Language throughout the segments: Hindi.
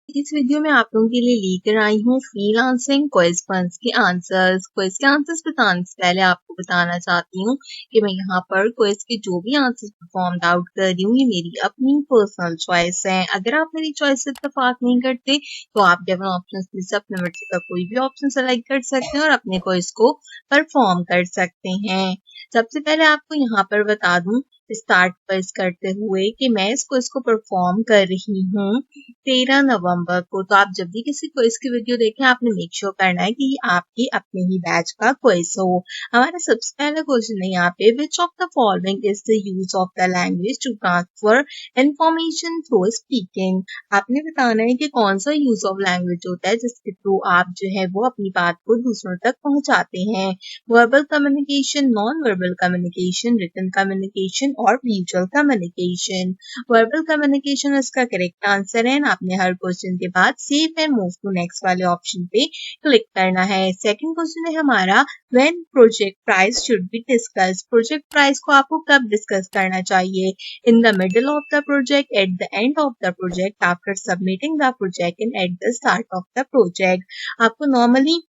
इस वीडियो में आप लोगों के लिए लेकर आई हूँ फ्रीलांसिंग क्विज फंड्स के आंसर्स। क्विज के आंसर्स बताने से पहले आपको बताना चाहती हूँ कि मैं यहाँ पर क्विज के जो भी आंसर्स परफॉर्म आउट कर रही हूँ ये मेरी अपनी पर्सनल चॉइस है। अगर आप मेरी चॉइस से इत्तेफाक नहीं करते तो आप गिवन ऑप्शंस में से अपने मर्जी का कोई भी ऑप्शन सेलेक्ट कर सकते हैं और अपने क्विज को परफॉर्म कर सकते हैं। सबसे पहले आपको यहाँ पर बता दूं स्टार्ट क्विज करते हुए कि मैं इस क्विज को परफॉर्म कर रही हूँ 13 नवंबर को। तो आप जब भी किसी क्विज की वीडियो देखें आपने मेक श्योर करना है कि ये आपके अपने ही बैच का क्विज हो। हमारा सबसे पहला क्वेश्चन है यहाँ पे, which of the following is the use of the language to transfer information through speaking. आपने बताना है कि कौन सा यूज ऑफ लैंग्वेज होता है जिसके थ्रू आप जो है वो अपनी बात को दूसरों तक पहुंचाते हैं। Verbal communication, non verbal communication, written communication और विजुअल कम्युनिकेशन। वर्बल कम्युनिकेशन इसका करेक्ट आंसर है। आपने हर क्वेश्चन के बाद save and move to next वाले ऑप्शन पे क्लिक करना है। सेकंड क्वेश्चन है हमारा, when project price should be discuss. Project price को आपको कब डिस्कस करना चाहिए? In the middle of the project, at the end of the project, after submitting the project and at the start of the project. आपको नॉर्मली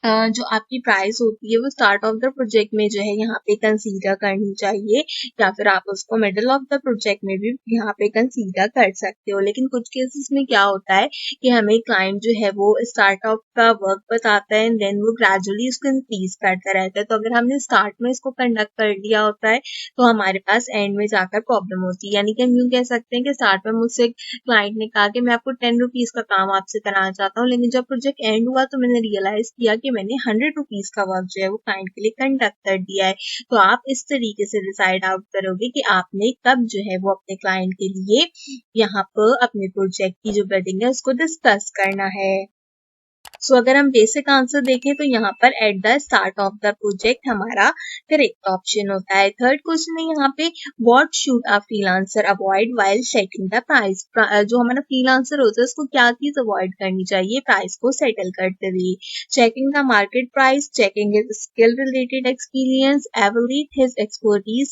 जो आपकी प्राइस होती है वो स्टार्ट ऑफ द प्रोजेक्ट में जो है यहाँ पे कंसीडर करनी चाहिए, या फिर आप उसको मिडल ऑफ द प्रोजेक्ट में भी यहाँ पे कंसीडर कर सकते हो। लेकिन कुछ केसेस में क्या होता है कि हमें क्लाइंट जो है वो स्टार्ट ऑफ का वर्क बताता है एंड देन वो ग्रेजुअली उसको इंक्रीज करता रहता है। तो अगर हमने स्टार्ट में इसको कंडक्ट कर लिया होता है तो हमारे पास एंड में जाकर प्रॉब्लम होती है। यानी कि हम यूँ कह सकते हैं कि स्टार्ट में मुझसे क्लाइंट ने कहा कि मैं आपको 10 रुपीज का काम आपसे कराना चाहता हूँ, लेकिन जब प्रोजेक्ट एंड हुआ तो मैंने रियलाइज किया कि मैंने 100 रुपीज का वर्क जो है वो क्लाइंट के लिए कंडक्ट कर दिया है। तो आप इस तरीके से डिसाइड आउट करोगे कि आपने कब जो है वो अपने क्लाइंट के लिए यहाँ पर अपने प्रोजेक्ट की जो बिडिंग है उसको डिस्कस करना है। सो अगर हम बेसिक आंसर देखें तो यहाँ पर at the start of the project हमारा करेक्ट ऑप्शन होता है। थर्ड क्वेश्चन है यहाँ पे, what should a freelancer avoid while setting the price. जो हमारा फ्रीलांसर होता है उसको क्या चीज अवॉइड करनी चाहिए प्राइस को सेटल करते हुए? Checking the market price, checking his skill related experience, evaluate his expertise,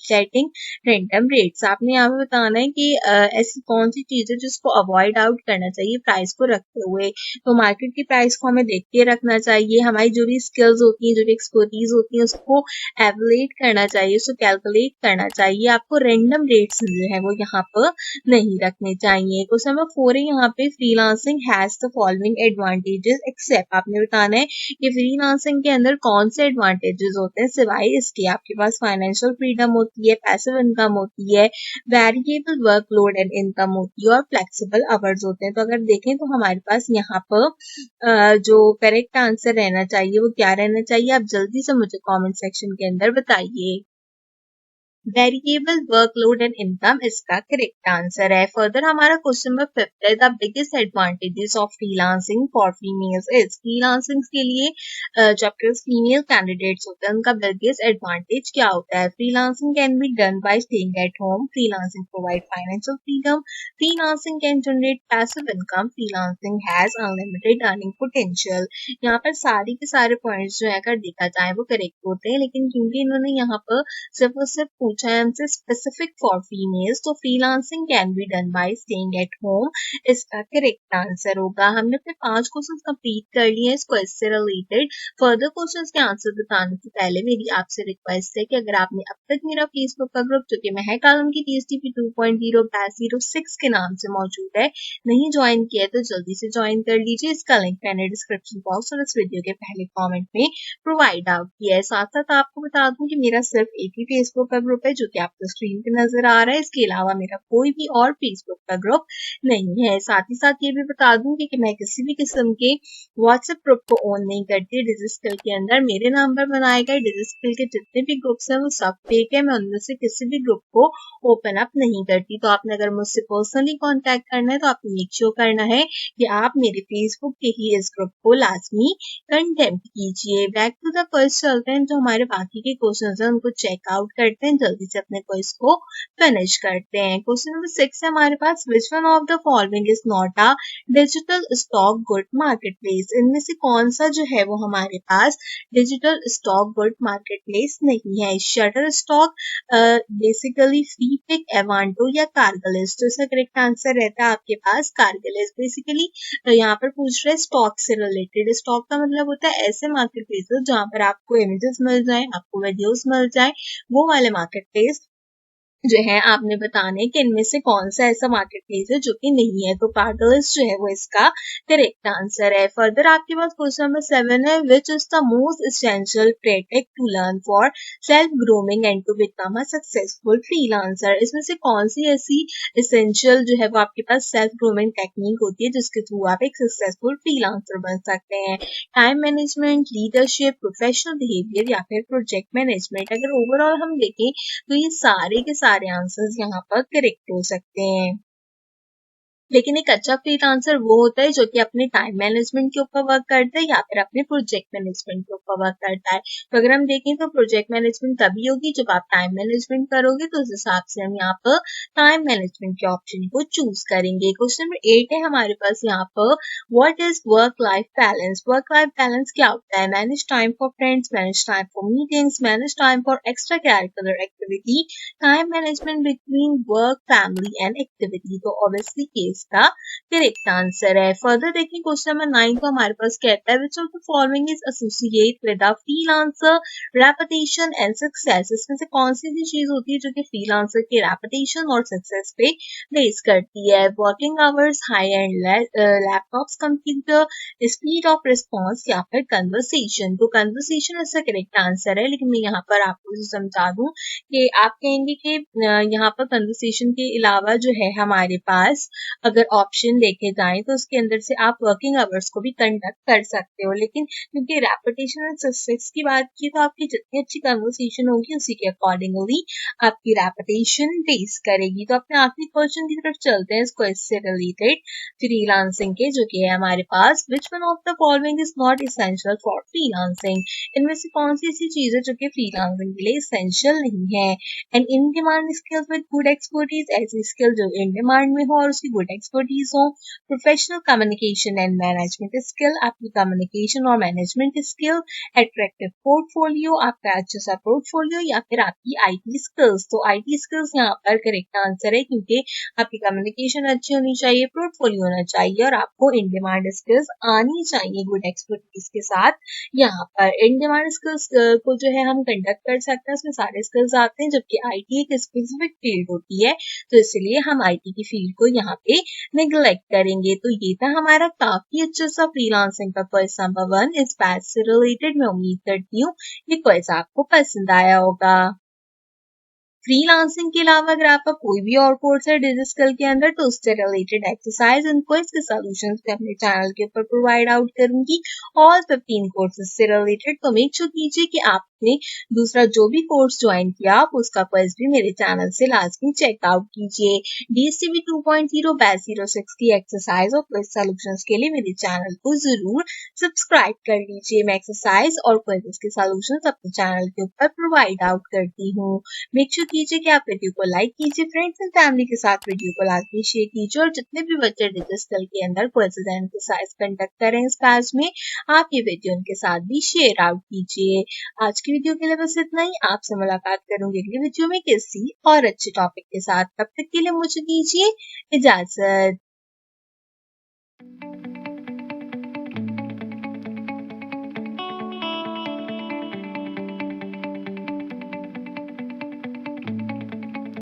setting random rates. आपने यहाँ पे बताना है कि ऐसी कौन सी चीज है जिसको अवॉइड आउट करना चाहिए प्राइस को रखते हुए। तो मार्केट की प्राइस को हमें देख के रखना चाहिए, हमारी जो भी स्किल्स होती हैं, जो भी एक्सपर्टीज होती है उसको एवलेट करना चाहिए, उसको कैलकुलेट करना चाहिए। आपको रैंडम रेट्स जो है वो यहाँ पर नहीं रखने चाहिए। क्वेश्चन नंबर 4 है यहाँ पे, freelancing has the following advantages except. आपने बताना है कि फ्रीलांसिंग के अंदर कौन से एडवांटेजेस होते हैं सिवाय इसके। आपके पास फाइनेंशियल फ्रीडम होती है, पैसिव इनकम होती है, वेरिएबल वर्कलोड एंड इनकम होती है और फ्लेक्सिबल आवर्स होते हैं। तो अगर देखें तो हमारे पास यहाँ पर जो करेक्ट आंसर रहना चाहिए वो क्या रहना चाहिए? आप जल्दी से मुझे कमेंट सेक्शन के अंदर बताइए। वेरिएबल वर्कलोड एंड इनकम इसका करेक्ट आंसर है। फर्दर हमारा क्वेश्चन नंबर 5 है, the biggest advantages of freelancing for females is. Freelancing के लिए जब फीमेल कैंडिडेट्स होते हैं उनका बिगेस्ट एडवांटेज क्या होता है? Freelancing can be done by staying at home, freelancing provide financial freedom, freelancing can generate passive income, freelancing has unlimited earning potential. यहाँ पर सारे के सारे पॉइंट्स जो है अगर देखा जाए वो करेक्ट होते हैं, लेकिन क्योंकि इन्होंने यहाँ पर सिर्फ और सिर्फ पूछा है हमसे स्पेसिफिक फॉर फीमेल्स, तो freelancing can be done by staying at home इसका करेक्ट आंसर होगा। हमने अपने 5 क्वेश्चन कंप्लीट कर लिए इस क्वेश्चन से रिलेटेड। फर्दर क्वेश्चंस के आंसर बताने से पहले मेरी आपसे रिक्वेस्ट है कि अगर आपने अब तक मेरा फेसबुक का ग्रुप जो कि महक आलम की TSTP 2.0 बैच 06 के नाम से मौजूद है नहीं ज्वाइन किया है तो जल्दी से ज्वाइन कर लीजिए। इसका लिंक मैंने डिस्क्रिप्शन बॉक्स और इस वीडियो के पहले कॉमेंट में प्रोवाइड आउट किया है। साथ साथ आपको बता दूं कि मेरा सिर्फ एक ही फेसबुक का ग्रुप है जो कि आपको स्क्रीन पे नजर आ रहा है। इसके अलावा मेरा कोई भी और फेसबुक का ग्रुप नहीं है। साथ ही साथ ये भी बता दूं कि मैं किसी भी किस्म के व्हाट्सएप ग्रुप को ऑन नहीं करती। डिजिस्किल के अंदर मेरे नाम पर बनाए गए डिजिस्किल के जितने भी ग्रुप्स हैं वो सब फेक है। मैं उनमें से किसी भी ग्रुप को ओपन अप नहीं करती। तो आपने अगर मुझसे पर्सनली कॉन्टेक्ट करना है तो आपने मेक श्योर करना है कि आप मेरे फेसबुक के ही इस ग्रुप को लाजमी कंटेम्प्ट कीजिए। बैक टू द क्वेश्चन चलते हैं, जो हमारे बाकी के क्वेश्चंस हैं उनको चेकआउट करते हैं। जल्दी जल्दी से अपने क्विज को फिनिश करते हैं। क्वेश्चन नंबर 6 है हमारे पास, which one of the following is not a digital stock good market place. इनमें से कौन सा जो है वो हमारे पास digital stock good market place नहीं है। Shutterstock, basically Freepik, Envato या कार्गलिस्ट। तो इसका करेक्ट आंसर रहता है आपके पास कार्गलिस्ट। बेसिकली यहाँ पर पूछ रहे हैं स्टॉक से रिलेटेड। स्टॉक का मतलब होता है ऐसे मार्केट प्लेसेस जहाँ पर आपको इमेजेस मिल जाए, आपको वीडियोस मिल जाए, वो वाले मार्केट प्लेस जो है आपने बताने कि इनमें से कौन सा ऐसा मार्केट प्लेस है जो कि नहीं है। तो कार्गलिस्ट जो है वो इसका करेक्ट आंसर है। फर्दर आपके पास क्वेश्चन नंबर 7 है, which is the most essential technique to learn for self grooming and to become a successful freelancer. इसमें से कौन सी ऐसी एसेंशियल जो है वो आपके पास सेल्फ ग्रूमिंग टेक्निक होती है जिसके थ्रू आप एक सक्सेसफुल फ्रीलांसर बन सकते हैं। Time management, leadership, professional behaviour या फिर प्रोजेक्ट मैनेजमेंट। अगर ओवरऑल हम देखें तो ये सारे के सारे आंसर्स यहाँ पर करेक्ट हो सकते हैं। लेकिन एक अच्छा फ्रीलांसर वो होता है जो कि अपने टाइम मैनेजमेंट के ऊपर वर्क करता है या फिर अपने प्रोजेक्ट मैनेजमेंट के ऊपर वर्क करता है। तो अगर हम देखें तो प्रोजेक्ट मैनेजमेंट तभी होगी जब आप टाइम मैनेजमेंट करोगे, तो उस हिसाब से हम यहाँ पर टाइम मैनेजमेंट के ऑप्शन को चूज करेंगे। क्वेश्चन नंबर 8 है हमारे पास यहाँ पर, what is work life balance. Work life balance क्या होता है? Manage time for friends, manage time for meetings, manage time for extra curricular activity, time management between work, family and activity. तो ऑब्वियसली इसका करेक्ट आंसर है। फर्दर देखिए क्वेश्चन नंबर 9 को हमारे पास कहता है, विच of the following is associate with a freelancer reputation and success. इसमें से कौन सी चीज होती है जो कि फ्रीलांसर के रेपुटेशन और सक्सेस पे बेस करती है? Working hours, high and laptops, computer, speed of response या फिर कन्वर्सेशन। तो कन्वर्सेशन इसका करेक्ट आंसर है, लेकिन मैं यहाँ पर आपको समझा दूं कि आप कहेंगे कि यहाँ पर कन्वर्सेशन के अलावा जो है हमारे पास अगर ऑप्शन देखे जाएं तो उसके अंदर से आप वर्किंग आवर्स को भी कंडक्ट कर सकते हो। लेकिन क्योंकि रेपुटेशन एंड सक्सेस की बात की तो आपकी जितनी अच्छी कन्वर्सेशन होगी उसी के अकॉर्डिंगली आपकी रेपुटेशन बेस करेगी। तो अपने आखिरी क्वेश्चन की तरफ चलते हैं, इसको इससे रिलेटेड फ्रीलांसिंग के, जो कि है हमारे पास, which one of the following is not essential for freelancing. इनमें से कौन सी ऐसी चीज है जो कि फ्रीलांसिंग के लिए एसेंशियल नहीं है? And in demand skills with good expertise, ऐसी स्किल जो इन डिमांड में हो और उसकी गुड एक्सपर्टीज हो। Professional communication and management skill, आपकी कम्युनिकेशन और मैनेजमेंट स्किल। अट्रैक्टिव पोर्टफोलियो, आपका अच्छा सा पोर्टफोलियो, या फिर आपकी आईटी स्किल्स। तो आईटी स्किल्स यहाँ पर करेक्ट आंसर है, क्योंकि आपकी कम्युनिकेशन अच्छी होनी चाहिए, पोर्टफोलियो होना चाहिए और आपको इन डिमांड स्किल्स आनी चाहिए गुड एक्सपर्टीज के साथ। यहाँ पर इन डिमांड स्किल्स को जो है हम कंडक्ट कर सकते हैं, उसमें सारे स्किल्स आते हैं, जबकि आईटी एक स्पेसिफिक फील्ड होती है, तो इसलिए हम आईटी की फील्ड को यहाँ पे निगलेक्ट करेंगे। तो ये था हमारा काफी अच्छा सा फ्रीलांसिंग का क्वेश्चन नंबर 1 इस बैच से रिलेटेड। मैं उम्मीद करती हूँ ये क्वेश्चन आपको पसंद आया होगा। फ्रीलांसिंग के अलावा अगर आपका कोई भी और कोर्स है डिजिटल के अंदर, तो उससे रिलेटेड एक्सरसाइज एंड क्विज के सॉल्यूशंस मैं अपने चैनल के ऊपर प्रोवाइड आउट करूंगी, ऑल 15 कोर्सेज से रिलेटेड। तो मेक श्योर कीजिए कि आपने दूसरा जो भी कोर्स ज्वाइन किया आप उसका क्विज भी मेरे चैनल से लाजमी चेकआउट कीजिए। DSCB 2.0 बैच 06 की एक्सरसाइज और क्विज सॉल्यूशंस के लिए मेरे चैनल को जरूर सब्सक्राइब कर लीजिए। मैं एक्सरसाइज और क्विज के सॉल्यूशंस अपने चैनल के ऊपर प्रोवाइड आउट करती हूँ। मेक श्योर कीजिए कि आप वीडियो को लाइक कीजिए, फ्रेंड्स एंड फैमिली के साथ वीडियो को लाजमी शेयर कीजिए, और जितने भी बच्चे डिजिटल के अंदर क्विज़ेस एंड एक्सरसाइज कंडक्ट करें इस बैच में, आप ये वीडियो उनके साथ भी शेयर आउट कीजिए। आज की वीडियो के लिए बस इतना ही। आपसे मुलाकात करूंगी अगली वीडियो में किसी और अच्छे टॉपिक के साथ। तब तक के लिए मुझे दीजिए इजाजत।